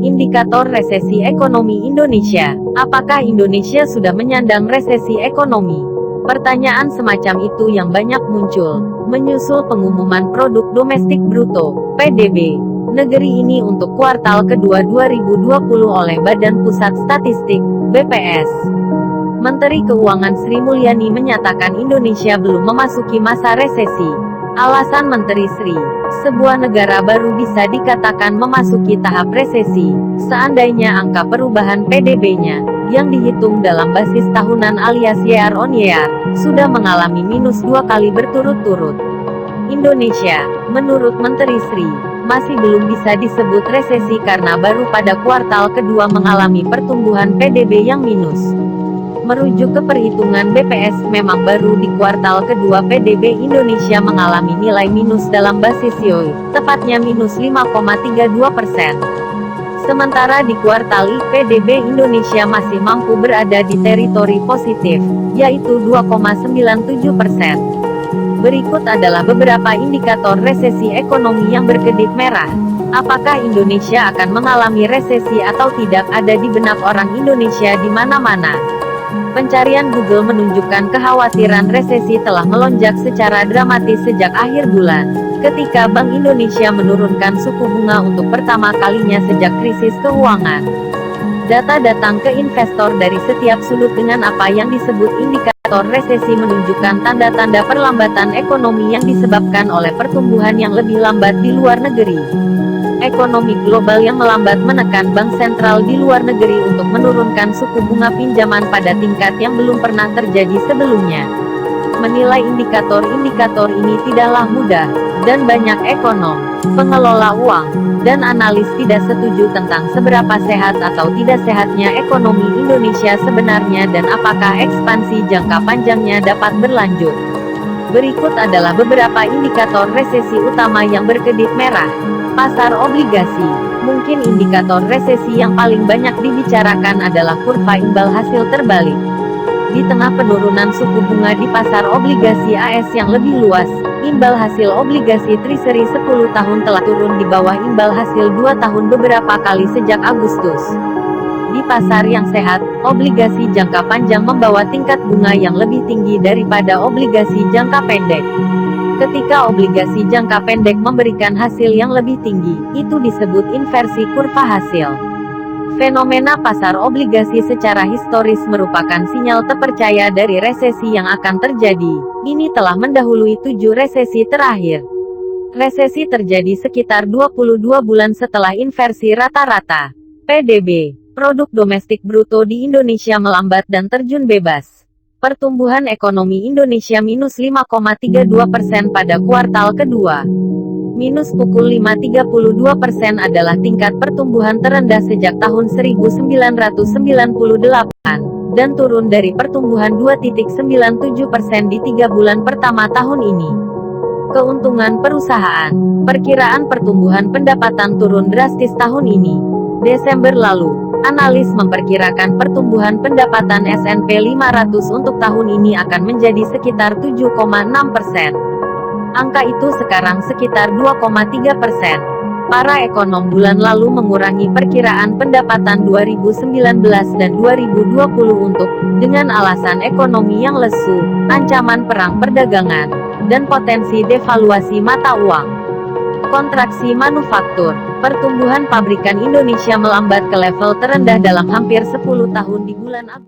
Indikator resesi ekonomi Indonesia. Apakah Indonesia sudah menyandang resesi ekonomi? Pertanyaan semacam itu yang banyak muncul, menyusul pengumuman Produk Domestik Bruto, PDB, negeri ini untuk kuartal kedua 2020 oleh Badan Pusat Statistik, BPS. Menteri Keuangan Sri Mulyani menyatakan Indonesia belum memasuki masa resesi. Alasan Menteri Sri, sebuah negara baru bisa dikatakan memasuki tahap resesi, seandainya angka perubahan PDB-nya, yang dihitung dalam basis tahunan alias year on year, sudah mengalami minus 2 kali berturut-turut. Indonesia, menurut Menteri Sri, masih belum bisa disebut resesi karena baru pada kuartal kedua mengalami pertumbuhan PDB yang minus. Merujuk ke perhitungan BPS, memang baru di kuartal kedua PDB Indonesia mengalami nilai minus dalam basis YoY, tepatnya minus 5,32%. Sementara di kuartal I, PDB Indonesia masih mampu berada di teritori positif, yaitu 2,97%. Berikut adalah beberapa indikator resesi ekonomi yang berkedip merah. Apakah Indonesia akan mengalami resesi atau tidak ada di benak orang Indonesia di mana-mana. Pencarian Google menunjukkan kekhawatiran resesi telah melonjak secara dramatis sejak akhir bulan, ketika Bank Indonesia menurunkan suku bunga untuk pertama kalinya sejak krisis keuangan. Data datang ke investor dari setiap sudut dengan apa yang disebut indikator resesi menunjukkan tanda-tanda perlambatan ekonomi yang disebabkan oleh pertumbuhan yang lebih lambat di luar negeri. Ekonomi global yang melambat menekan bank sentral di luar negeri untuk menurunkan suku bunga pinjaman pada tingkat yang belum pernah terjadi sebelumnya. Menilai indikator-indikator ini tidaklah mudah, dan banyak ekonom, pengelola uang, dan analis tidak setuju tentang seberapa sehat atau tidak sehatnya ekonomi Indonesia sebenarnya dan apakah ekspansi jangka panjangnya dapat berlanjut. Berikut adalah beberapa indikator resesi utama yang berkedip merah. Pasar obligasi. Mungkin indikator resesi yang paling banyak dibicarakan adalah kurva imbal hasil terbalik. Di tengah penurunan suku bunga di pasar obligasi AS yang lebih luas, imbal hasil obligasi Treasury 10 tahun telah turun di bawah imbal hasil 2 tahun beberapa kali sejak Agustus. Di pasar yang sehat, obligasi jangka panjang membawa tingkat bunga yang lebih tinggi daripada obligasi jangka pendek. Ketika obligasi jangka pendek memberikan hasil yang lebih tinggi, itu disebut inversi kurva hasil. Fenomena pasar obligasi secara historis merupakan sinyal terpercaya dari resesi yang akan terjadi. Ini telah mendahului 7 resesi terakhir. Resesi terjadi sekitar 22 bulan setelah inversi rata-rata. PDB, Produk Domestik Bruto di Indonesia melambat dan terjun bebas. Pertumbuhan ekonomi Indonesia minus 5,32% pada kuartal kedua. Minus pukul 5,32% adalah tingkat pertumbuhan terendah sejak tahun 1998, dan turun dari pertumbuhan 2,97% di 3 bulan pertama tahun ini. Keuntungan perusahaan. Perkiraan pertumbuhan pendapatan turun drastis tahun ini. Desember lalu, analis memperkirakan pertumbuhan pendapatan S&P 500 untuk tahun ini akan menjadi sekitar 7,6%. Angka itu sekarang sekitar 2,3%. Para ekonom bulan lalu mengurangi perkiraan pendapatan 2019 dan 2020 dengan alasan ekonomi yang lesu, ancaman perang perdagangan, dan potensi devaluasi mata uang. Kontraksi manufaktur. Pertumbuhan pabrikan Indonesia melambat ke level terendah dalam hampir 10 tahun di bulan Agustus.